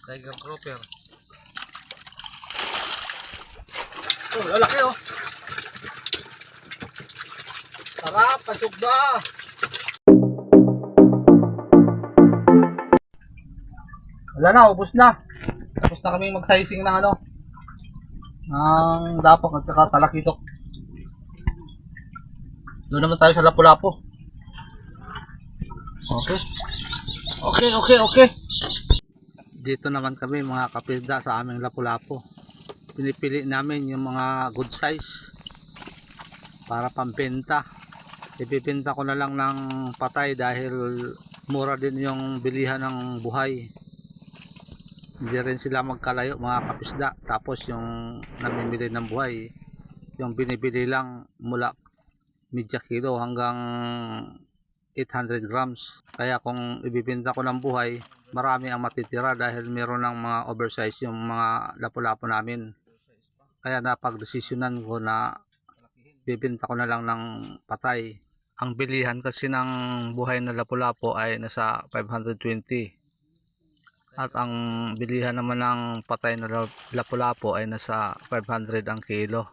Tiger grouper. Oh, lalaki oh. Sarap, pasugba. Wala na, ubos na. Tapos na kami mag-sizing ng ano, ng dapak at saka talakitok. Doon naman tayo sa Lapu-Lapu. Okay. Dito naman kami mga kapisda sa aming Lapu-Lapu. Pinipili namin yung mga good size para pambenta. Ipipinta ko na lang ng patay dahil mura din yung bilihan ng buhay. Hindi rin sila magkalayo mga kapisda. Tapos yung namimili ng buhay, yung binibili lang mula media kilo hanggang 800 grams. Kaya kung ibibinta ko ng buhay, marami ang matitira dahil meron ng mga oversize yung mga Lapu-Lapu namin. Kaya napagdesisyonan ko na bibinta ko na lang ng patay. Ang bilihan kasi ng buhay na Lapu-Lapu ay nasa 520. At ang bilihan naman ng patay na Lapu-Lapu ay nasa 500 ang kilo.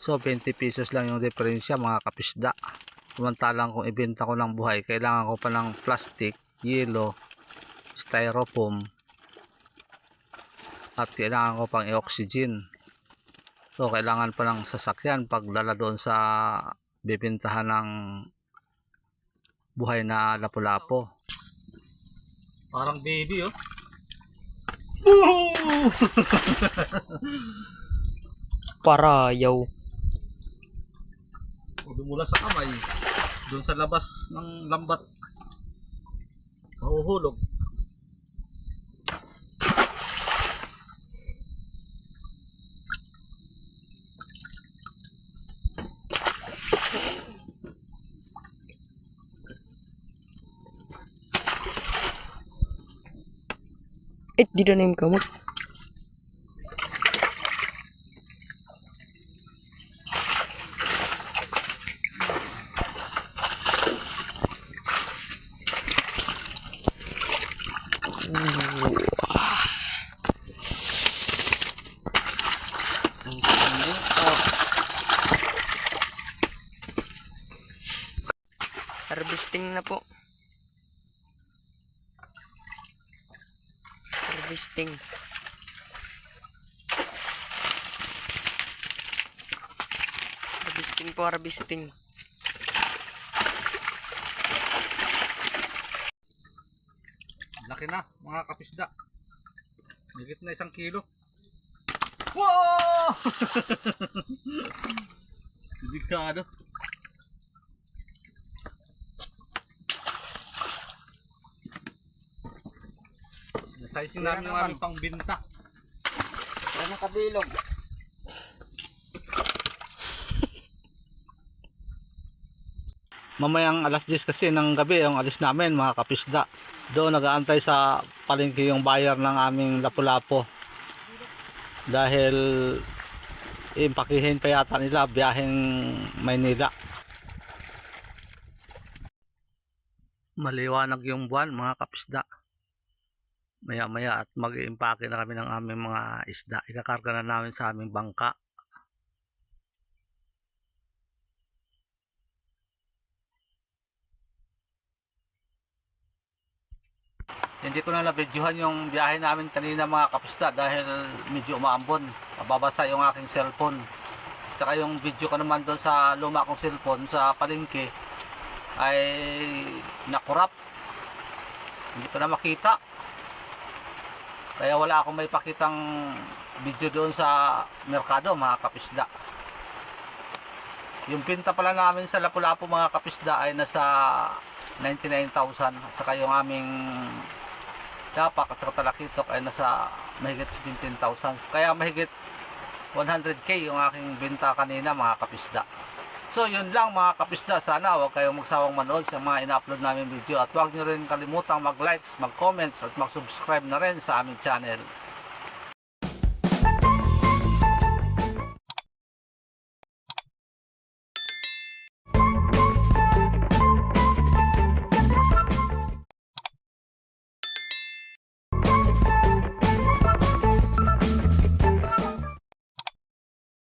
So 20 pesos lang yung diferensya mga kapisda. Samantalang kung ibenta ko ng buhay, kailangan ko pa ng plastic, yelo, styrofoam, at kailangan ko pang i-oxygen. So kailangan pa ng sasakyan pagdala doon sa bibintahan ng buhay na Lapu-Lapu. Parang baby oh. Parayaw. Dumula sa kamay. Doon sa labas ng lambat. Mahuhulog. Di na name kamot. Harvesting na po. Harvesting. Harvesting. Laki na mga kapisda. Higit na 1 kilo. Wow! Delikado. Sizing namin yung aming pangbinta. Ano kabilog? Mamayang alas 10 kasi ng gabi ang alis namin mga kapisda. Doon nag-aantay sa palengke yung buyer ng aming Lapu-Lapu. Dahil impakihin pa yata nila biyaheng Maynila. Maliwanag yung buwan mga kapisda. Maya at mag-iimpake na kami ng aming mga isda. Ikakarga na namin sa aming bangka. Hindi ko na na-videohan yung biyahe namin kanina mga kapisda dahil medyo umaambon. Mababasa yung aking cellphone. Tsaka yung video ko naman doon sa luma kong cellphone sa palengke ay nakurap. Hindi ko na makita. Kaya wala akong may pakitang video doon sa merkado mga kapisda. Yung pinta pala namin sa Lapu-Lapu mga kapisda ay nasa 99,000 at saka yung aming dapak at saka talakitok ay nasa mahigit 17,000. Kaya mahigit 100k yung aking benta kanina mga kapisda. So yun lang mga kapisda, sana huwag kayong magsawang manood sa mga ina-upload namin video at huwag nyo rin kalimutang mag-likes, mag-comments at mag-subscribe na rin sa aming channel.